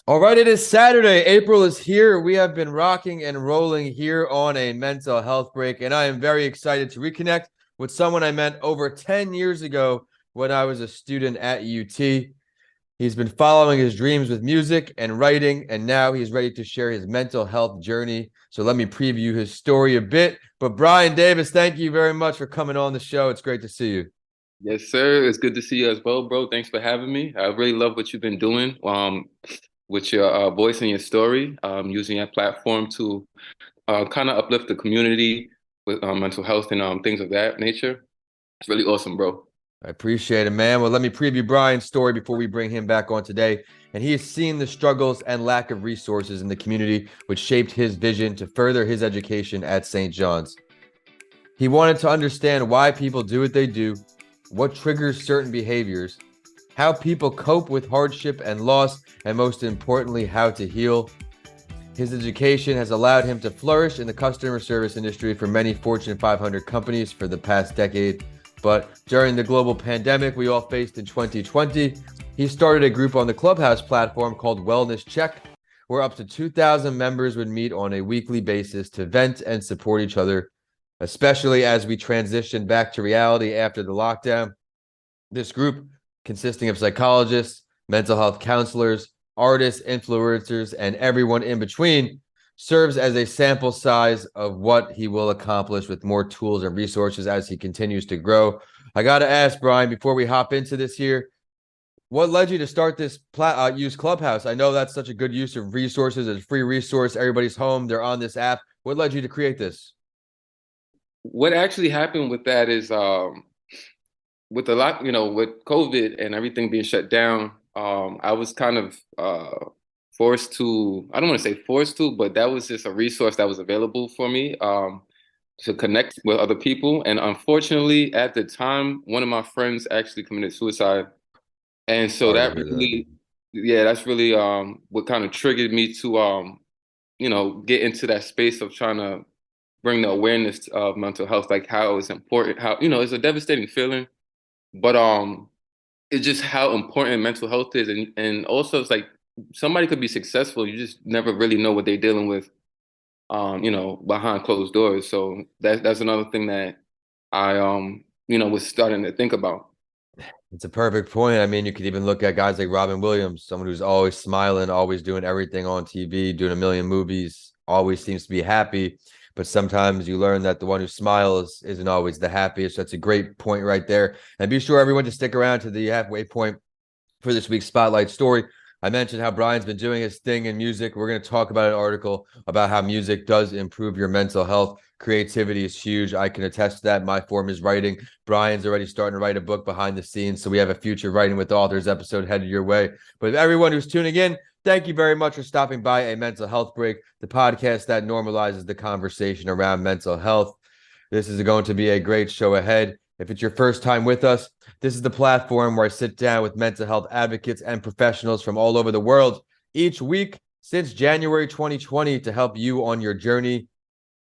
All right, it is Saturday. April is here. We have been rocking and rolling here on a mental health break, and I am very excited to reconnect with someone I met over 10 years ago when I was a student at UT. He's been following his dreams with music and writing, and now he's ready to share his mental health journey. So let me preview his story a bit. But Brian Davis, thank you very much for coming on the show. It's great to see you. Yes, sir. It's good to see you as well, bro. Thanks for having me. I really love what you've been doing with your voice and your story, using your platform to kind of uplift the community with mental health and things of that nature. It's really awesome, bro. I appreciate it, man. Well, let me preview Brian's story before we bring him back on today. And he has seen the struggles and lack of resources in the community, which shaped his vision to further his education at St. John's. He wanted to understand why people do what they do, what triggers certain behaviors, how people cope with hardship and loss, and most importantly, how to heal. His education has allowed him to flourish in the customer service industry for many Fortune 500 companies for the past decade. But during the global pandemic we all faced in 2020, he started a group on the Clubhouse platform called Wellness Check, where up to 2,000 members would meet on a weekly basis to vent and support each other, especially as we transitioned back to reality after the lockdown. This group, consisting of psychologists, mental health counselors, artists, influencers, and everyone in between, serves as a sample size of what he will accomplish with more tools and resources as he continues to grow. I got to ask, Brian, before we hop into this here, what led you to start this use Clubhouse? I know that's such a good use of resources. It's a free resource. Everybody's home. They're on this app. What led you to create this? What actually happened with that is with a lot, with COVID and everything being shut down, I was kind of forced to, I don't want to say forced to, but that was just a resource that was available for me to connect with other people. And unfortunately, at the time, one of my friends actually committed suicide. And so Sorry to that hear that. really, yeah, that's really what kind of triggered me to get into that space of trying to bring the awareness of mental health, like how it's important, how, it's a devastating feeling, but it's just how important mental health is. And also it's like somebody could be successful, you just never really know what they're dealing with behind closed doors. So that's another thing that I was starting to think about. It's a perfect point. I mean, you could even look at guys like Robin Williams, someone who's always smiling, always doing everything on TV, doing a million movies, always seems to be happy. But sometimes you learn that the one who smiles isn't always the happiest. That's a great point right there. And be sure everyone to stick around to the halfway point for this week's spotlight story. I mentioned how Brian's been doing his thing in music. We're going to talk about an article about how music does improve your mental health. Creativity is huge. I can attest to that. My form is writing. Brian's already starting to write a book behind the scenes. So we have a future Writing with Authors episode headed your way. But everyone who's tuning in, thank you very much for stopping by a mental health break, the podcast that normalizes the conversation around mental health. This is going to be a great show ahead. If it's your first time with us, this is the platform where I sit down with mental health advocates and professionals from all over the world each week since January 2020 to help you on your journey.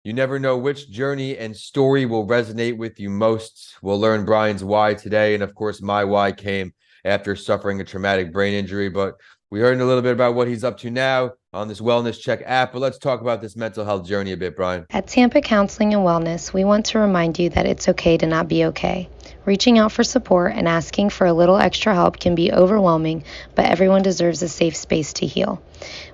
You never know which journey and story will resonate with you most. We'll learn Brian's why today. And of course, my why came after suffering a traumatic brain injury. But we heard a little bit about what he's up to now on this Wellness Check app. But let's talk about this mental health journey a bit, Brian. At Tampa Counseling and Wellness, we want to remind you that it's okay to not be okay. Reaching out for support and asking for a little extra help can be overwhelming, but everyone deserves a safe space to heal.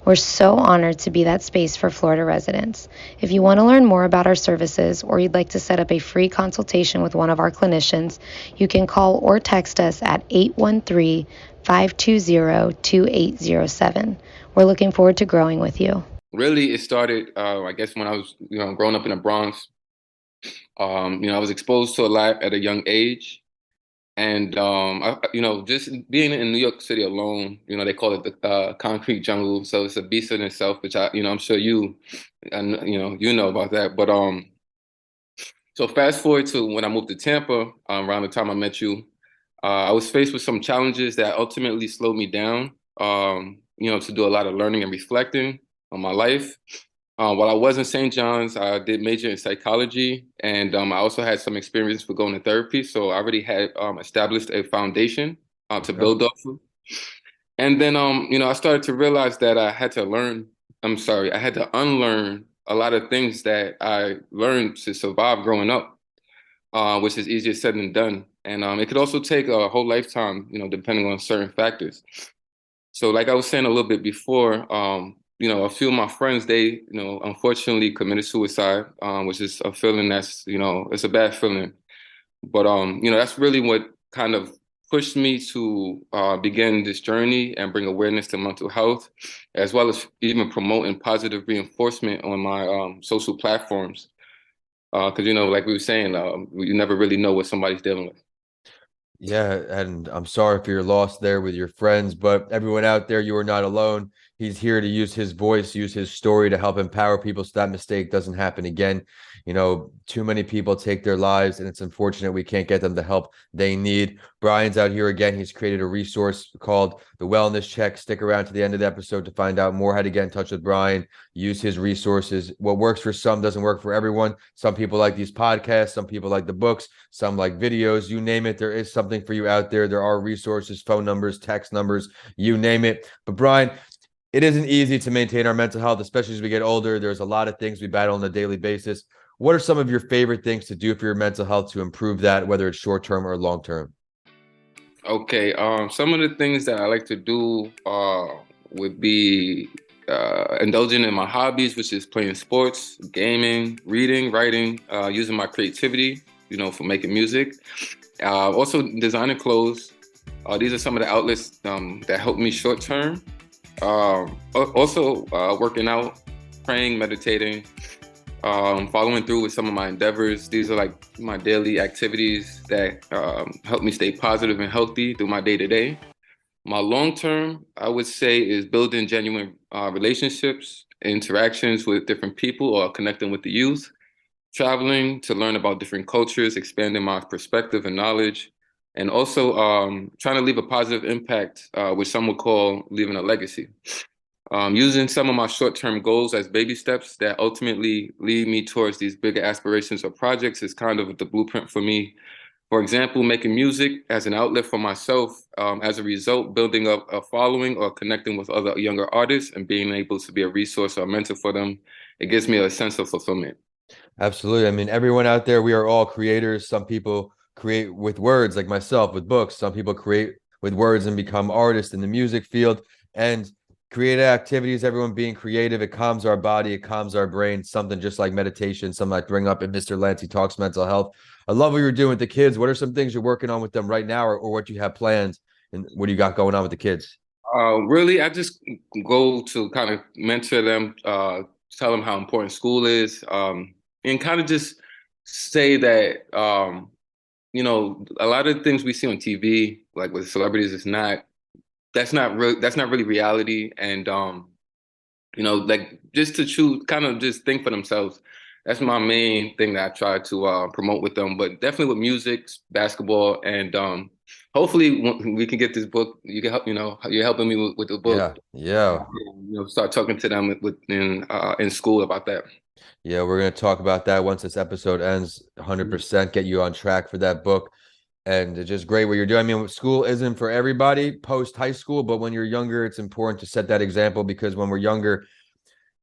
We're so honored to be that space for Florida residents. If you want to learn more about our services or you'd like to set up a free consultation with one of our clinicians, you can call or text us at 813-520-2807. We're looking forward to growing with you. Really, it started, I guess, when I was, growing up in the Bronx. I was exposed to a lot at a young age. And, just being in New York City alone, they call it the concrete jungle. So it's a beast in itself, which I'm sure you know about that. But so fast forward to when I moved to Tampa, around the time I met you, I was faced with some challenges that ultimately slowed me down, to do a lot of learning and reflecting on my life. While I was in St. John's, I did major in psychology, and I also had some experience with going to therapy. So I already had established a foundation to Okay. build off of. And then, I started to realize that I had to unlearn a lot of things that I learned to survive growing up, which is easier said than done. And it could also take a whole lifetime, depending on certain factors. So, like I was saying a little bit before, a few of my friends, they, unfortunately committed suicide, which is a feeling that's, it's a bad feeling. But that's really what kind of pushed me to begin this journey and bring awareness to mental health, as well as even promoting positive reinforcement on my social platforms. Because like we were saying, you never really know what somebody's dealing with. Yeah, and I'm sorry for your loss there with your friends, but everyone out there, you are not alone. He's here to use his voice, use his story to help empower people so that mistake doesn't happen again. Too many people take their lives, and it's unfortunate we can't get them the help they need. Brian's out here again. He's created a resource called the Wellness Check. Stick around to the end of the episode to find out more how to get in touch with Brian, use his resources. What works for some doesn't work for everyone. Some people like these podcasts, some people like the books, some like videos, you name it. There is something for you out there. There are resources, phone numbers, text numbers, you name it. But Brian, it isn't easy to maintain our mental health, especially as we get older. There's a lot of things we battle on a daily basis. What are some of your favorite things to do for your mental health to improve that, whether it's short term or long term? Okay, some of the things that I like to do would be indulging in my hobbies, which is playing sports, gaming, reading, writing, using my creativity, for making music. Also designing clothes. These are some of the outlets that help me short term. Also working out, praying, meditating, following through with some of my endeavors. These are like my daily activities that help me stay positive and healthy through my day-to-day. My long term, I would say, is building genuine relationships, interactions with different people, or connecting with the youth, traveling to learn about different cultures, expanding my perspective and knowledge, and also trying to leave a positive impact, which some would call leaving a legacy. Using some of my short-term goals as baby steps that ultimately lead me towards these bigger aspirations or projects is kind of the blueprint for me. For example, making music as an outlet for myself, as a result, building up a following or connecting with other younger artists and being able to be a resource or a mentor for them, it gives me a sense of fulfillment. Absolutely. I mean, everyone out there, we are all creators. Some people create with words, like myself, with books. Some people create with words and become artists in the music field. And creative activities, everyone being creative, it calms our body, it calms our brain, something just like meditation, something I bring up in Mr. Lancey Talks Mental Health. I love what you're doing with the kids. What are some things you're working on with them right now, or what you have planned, and what do you got going on with the kids? Really, I just go to kind of mentor them, tell them how important school is, and kind of just say that, a lot of things we see on TV, like with celebrities, that's not really reality. And, like just to choose, kind of just think for themselves. That's my main thing that I try to promote with them, but definitely with music, basketball, and hopefully when we can get this book. You can help, you're helping me with the book. Yeah, yeah. Start talking to them in school about that. Yeah, we're going to talk about that once this episode ends. 100% get you on track for that book. And it's just great what you're doing. I mean, school isn't for everybody post high school, but when you're younger, it's important to set that example, because when we're younger,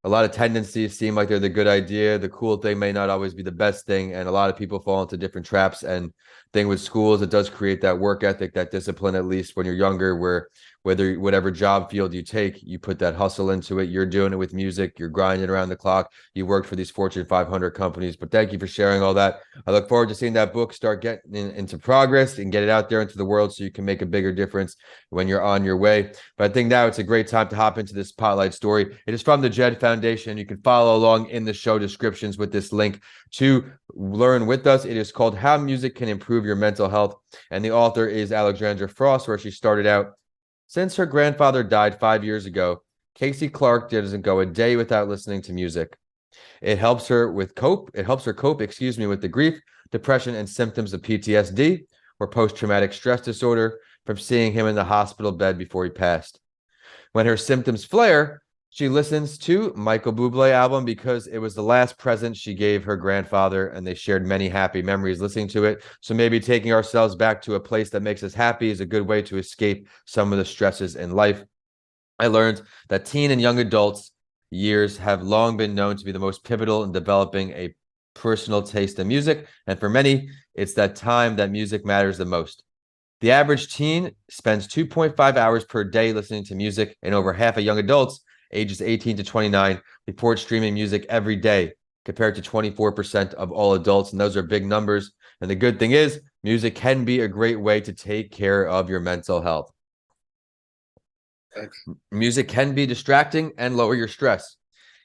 a lot of tendencies seem like they're the good idea. The cool thing may not always be the best thing. And a lot of people fall into different traps. And thing with schools, it does create that work ethic, that discipline, at least when you're younger, where whatever job field you take, you put that hustle into it. You're doing it with music. You're grinding around the clock. You worked for these Fortune 500 companies. But thank you for sharing all that. I look forward to seeing that book start getting into progress and get it out there into the world so you can make a bigger difference when you're on your way. But I think now it's a great time to hop into this spotlight story. It is from the Jed Foundation. You can follow along in the show descriptions with this link to learn with us. It is called How Music Can Improve Your Mental Health. And the author is Alexandra Frost, where she started out. Since her grandfather died 5 years ago, Casey Clark doesn't go a day without listening to music. It helps her cope, with the grief, depression, and symptoms of PTSD or post-traumatic stress disorder from seeing him in the hospital bed before he passed. When her symptoms flare, She listens to Michael Bublé album because it was the last present she gave her grandfather, and they shared many happy memories listening to it. So maybe taking ourselves back to a place that makes us happy is a good way to escape some of the stresses in life. I learned that teen and young adults years have long been known to be the most pivotal in developing a personal taste in music, and for many, it's that time that music matters the most. The average teen spends 2.5 hours per day listening to music, and over half of young adults ages 18 to 29 report streaming music every day, compared to 24% of all adults. And those are big numbers. And the good thing is, music can be a great way to take care of your mental health. Music can be distracting and lower your stress.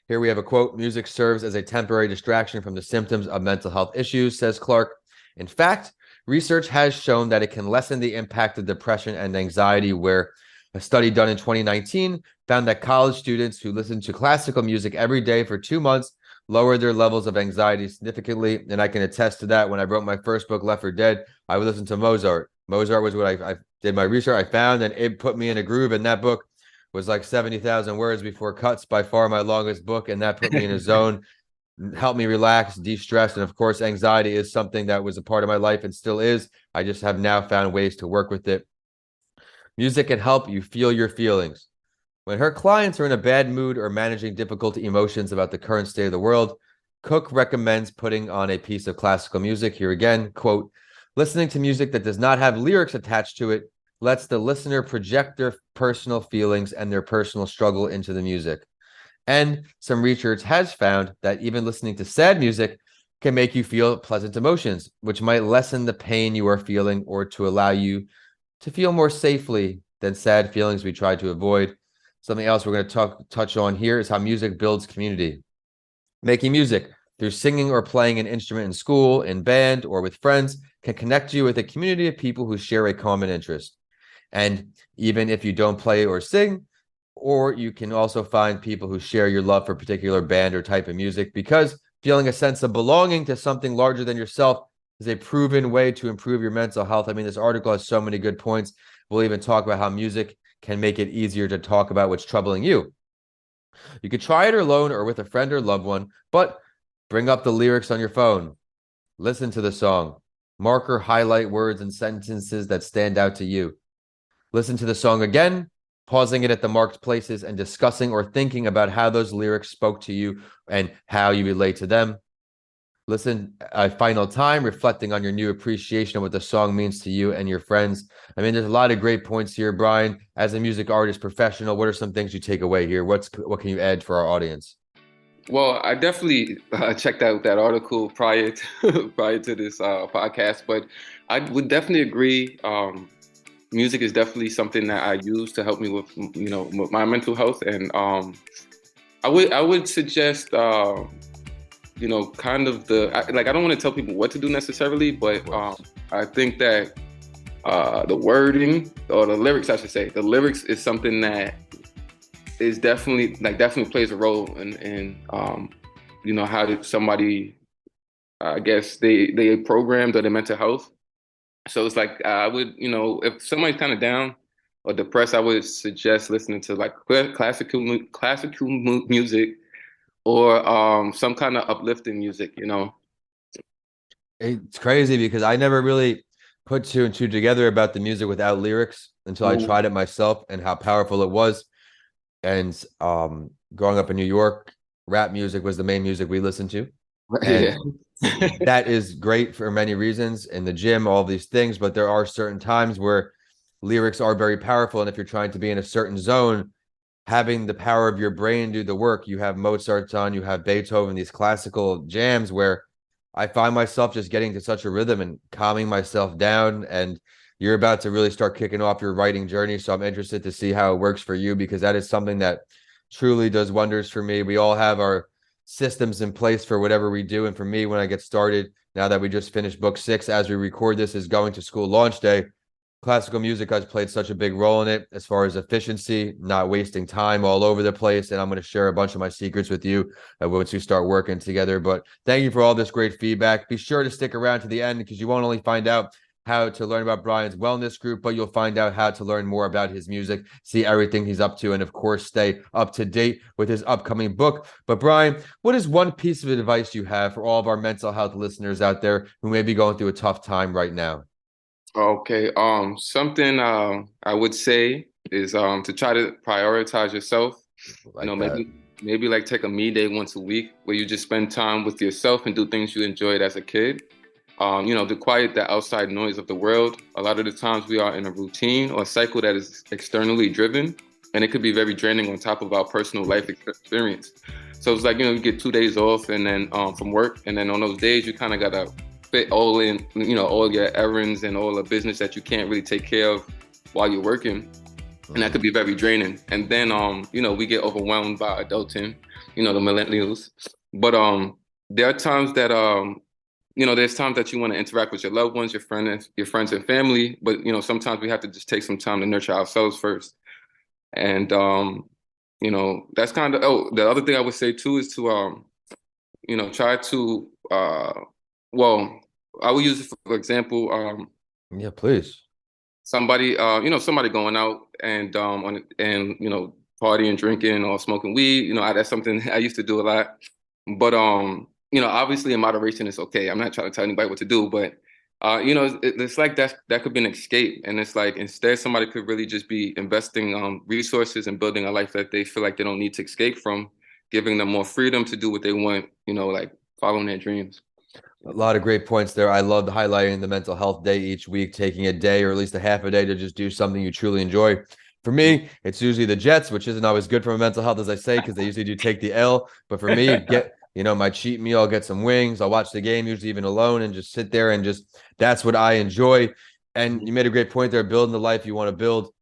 Here we have a quote: "Music serves as a temporary distraction from the symptoms of mental health issues," says Clark. In fact, research has shown that it can lessen the impact of depression and anxiety, where a study done in 2019 found that college students who listened to classical music every day for 2 months lowered their levels of anxiety significantly. And I can attest to that. When I wrote my first book, Left for Dead, I would listen to Mozart. Mozart was what I did my research. I found, and it put me in a groove. And that book was like 70,000 words before cuts, by far my longest book. And that put me in a zone, helped me relax, de-stress. And of course, anxiety is something that was a part of my life and still is. I just have now found ways to work with it. Music can help you feel your feelings. When her clients are in a bad mood or managing difficult emotions about the current state of the world, Cook recommends putting on a piece of classical music. Here again, quote, "Listening to music that does not have lyrics attached to it lets the listener project their personal feelings and their personal struggle into the music." And some research has found that even listening to sad music can make you feel pleasant emotions, which might lessen the pain you are feeling or to allow you to feel more safely than sad feelings we try to avoid. Something else we're going to touch on here is how music builds community. Making music through singing or playing an instrument in school, in band, or with friends can connect you with a community of people who share a common interest. And even if you don't play or sing, or you can also find people who share your love for a particular band or type of music, because feeling a sense of belonging to something larger than yourself is a proven way to improve your mental health. I mean, this article has so many good points. We'll even talk about how music can make it easier to talk about what's troubling you. You could try it alone or with a friend or loved one, but bring up the lyrics on your phone. Listen to the song. Mark or highlight words and sentences that stand out to you. Listen to the song again, pausing it at the marked places and discussing or thinking about how those lyrics spoke to you and how you relate to them. Listen a final time, reflecting on your new appreciation of what the song means to you and your friends. I mean, there's a lot of great points here, Brian. As a music artist professional, what are some things you take away here? What can you add for our audience? Well, I definitely checked out that article prior to this podcast, but I would definitely agree. Music is definitely something that I use to help me with, with my mental health, and I would suggest, kind of I don't want to tell people what to do necessarily, but I think that the wording, or the lyrics, I should say, the lyrics is something that is definitely plays a role in how did somebody, I guess they programmed or their mental health. So it's like I would, if somebody's kind of down or depressed, I would suggest listening to like classical music, or some kind of uplifting music. It's crazy because I never really put two and two together about the music without lyrics until I tried it myself and how powerful it was. And growing up in New York, rap music was the main music we listened to. And that is great for many reasons, in the gym, all these things, but there are certain times where lyrics are very powerful. And if you're trying to be in a certain zone, having the power of your brain do the work. You have Mozart's on, you have Beethoven, these classical jams where I find myself just getting to such a rhythm and calming myself down. And you're about to really start kicking off your writing journey. So I'm interested to see how it works for you, because that is something that truly does wonders for me. We all have our systems in place for whatever we do. And for me, when I get started, now that we just finished book 6, as we record this, is going to school launch day. Classical music has played such a big role in it, as far as efficiency, not wasting time all over the place. And I'm going to share a bunch of my secrets with you once we start working together. But thank you for all this great feedback. Be sure to stick around to the end, because you won't only find out how to learn about Brian's wellness group, but you'll find out how to learn more about his music, see everything he's up to, and of course, stay up to date with his upcoming book. But Brian, what is one piece of advice you have for all of our mental health listeners out there who may be going through a tough time right now? Okay. Something I would say is to try to prioritize yourself. Like that. Maybe like take a me day once a week where you just spend time with yourself and do things you enjoyed as a kid. To quiet the outside noise of the world. A lot of the times we are in a routine or a cycle that is externally driven, and it could be very draining on top of our personal life experience. So it's like, you get 2 days off and then from work, and then on those days you kind of gotta fit all in, all your errands and all the business that you can't really take care of while you're working. And that could be very draining. And then, we get overwhelmed by adulting, the millennials. But there are times that, there's times that you want to interact with your loved ones, your friends and family. But, sometimes we have to just take some time to nurture ourselves first. And, that's kind of, the other thing I would say too is to, try to, I would use it for example. Yeah, please. Somebody going out and partying, drinking, or smoking weed. That's something I used to do a lot. But obviously in moderation is okay. I'm not trying to tell anybody what to do, but it's like that could be an escape. And it's like instead somebody could really just be investing resources and building a life that they feel like they don't need to escape from, giving them more freedom to do what they want, like following their dreams. A lot of great points there. I loved highlighting the mental health day each week, taking a day or at least a half a day to just do something you truly enjoy. For me, it's usually the Jets, which isn't always good for my mental health, as I say, because they usually do take the L. But for me, get my cheat meal, I'll get some wings. I'll watch the game, usually even alone, and just sit there and that's what I enjoy. And you made a great point there, building the life you want to build,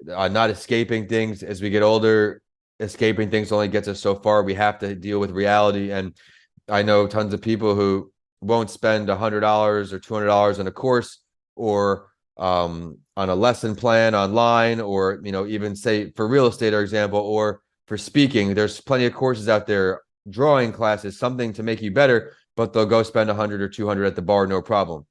not escaping things. As we get older, escaping things only gets us so far. We have to deal with reality. And I know tons of people who won't spend $100 or $200 on a course or on a lesson plan online, or even say for real estate, for example, or for speaking. There's plenty of courses out there, drawing classes, something to make you better, but they'll go spend 100 or 200 at the bar, no problem.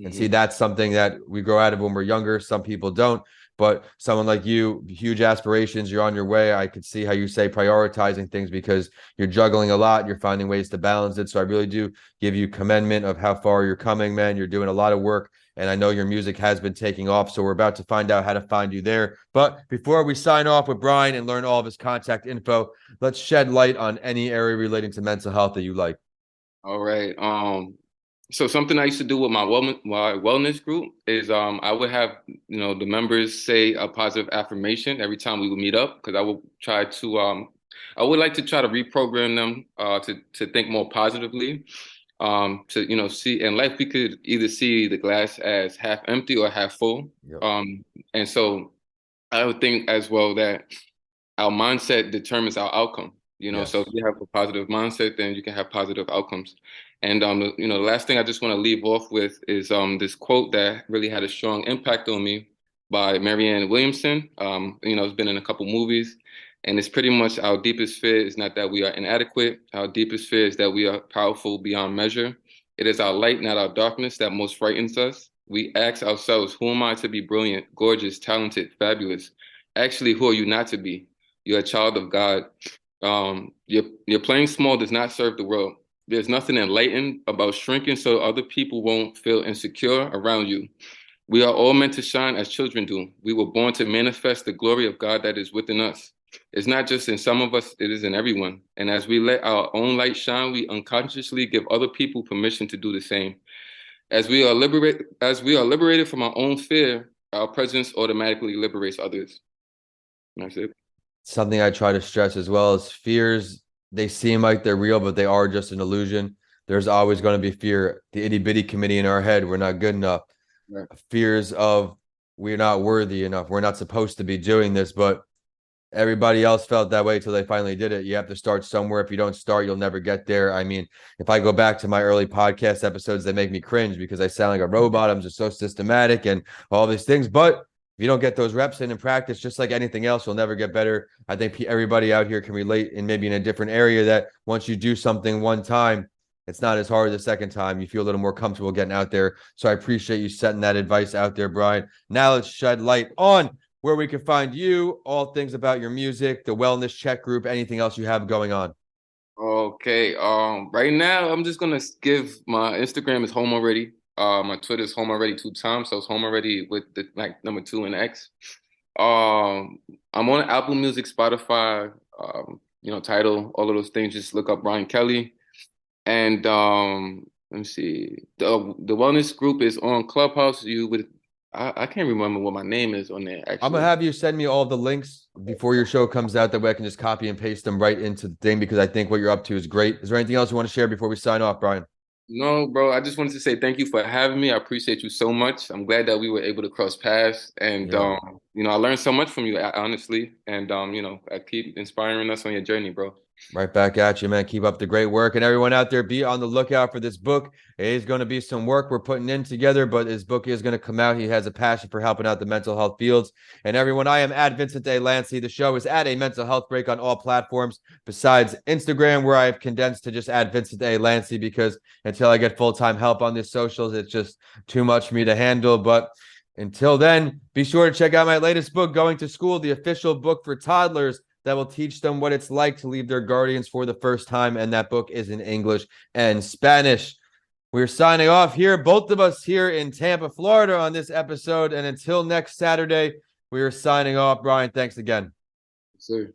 And see, that's something that we grow out of when we're younger. Some people don't, but someone like you, huge aspirations, you're on your way. I could see how you say prioritizing things because you're juggling a lot. You're finding ways to balance it. So I really do give you commendment of how far you're coming, man. You're doing a lot of work, and I know your music has been taking off. So we're about to find out how to find you there. But before we sign off with Brian and learn all of his contact info, let's shed light on any area relating to mental health that you like. All right. So something I used to do with my wellness group is I would have the members say a positive affirmation every time we would meet up, because I would try to I would like to try to reprogram them to think more positively, to see in life we could either see the glass as half empty or half full. Yep. And so I would think as well that our mindset determines our outcome. Yes. So if you have a positive mindset, then you can have positive outcomes. And the last thing I just want to leave off with is this quote that really had a strong impact on me by Marianne Williamson. It's been in a couple movies, and it's pretty much our deepest fear is not that we are inadequate. Our deepest fear is that we are powerful beyond measure. It is our light, not our darkness, that most frightens us. We ask ourselves, who am I to be brilliant, gorgeous, talented, fabulous? Actually, who are you not to be? You're a child of God. Your playing small does not serve the world. There's nothing enlightened about shrinking so other people won't feel insecure around you. We are all meant to shine as children do. We were born to manifest the glory of God that is within us. It's not just in some of us, it is in everyone. And as we let our own light shine, we unconsciously give other people permission to do the same. As we are liberated from our own fear, our presence automatically liberates others. And that's it. Something I try to stress as well is fears. They seem like they're real, but they are just an illusion. There's always going to be fear. The itty bitty committee in our head, we're not good enough. Right. Fears of we're not worthy enough. We're not supposed to be doing this, but everybody else felt that way until they finally did it. You have to start somewhere. If you don't start, you'll never get there. I mean, if I go back to my early podcast episodes, they make me cringe because I sound like a robot. I'm just so systematic and all these things. But if you don't get those reps in and practice, just like anything else, you'll never get better. I think everybody out here can relate, and maybe in a different area, that once you do something one time, it's not as hard the second time. You feel a little more comfortable getting out there. So I appreciate you setting that advice out there, Brian. Now let's shed light on where we can find you, all things about your music, the wellness check group, anything else you have going on. Okay. Right now I'm just gonna give my Instagram is home already. My Twitter is home already 2 times, so it's home already with the like number 2 and X. I'm on Apple Music, Spotify, Tidal, all of those things. Just look up Brian Kelly. And let me see. The wellness group is on Clubhouse. I can't remember what my name is on there I'm gonna actually. have you send me all the links before your show comes out. That way I can just copy and paste them right into the thing because I think what you're up to is great. Is there anything else you want to share before we sign off, Brian? No, bro, I just wanted to say thank you for having me. I appreciate you so much. I'm glad that we were able to cross paths and Yeah. I learned so much from you, honestly. And I keep inspiring us on your journey, bro. Right back at you, man. Keep up the great work. And everyone out there, be on the lookout for this book. It is going to be some work we're putting in together, but his book is going to come out. He has a passion for helping out the mental health fields. And everyone, I am at Vincent A. Lancey. The show is at A Mental Health Break on all platforms besides Instagram, where I've condensed to just add Vincent A. Lancey because until I get full-time help on these socials, it's just too much for me to handle. But until then, be sure to check out my latest book, Going to School, the official book for toddlers that will teach them what it's like to leave their guardians for the first time. And that book is in English and Spanish. We're signing off here, both of us here in Tampa, Florida on this episode. And until next Saturday, we are signing off. Brian, thanks again. Sir.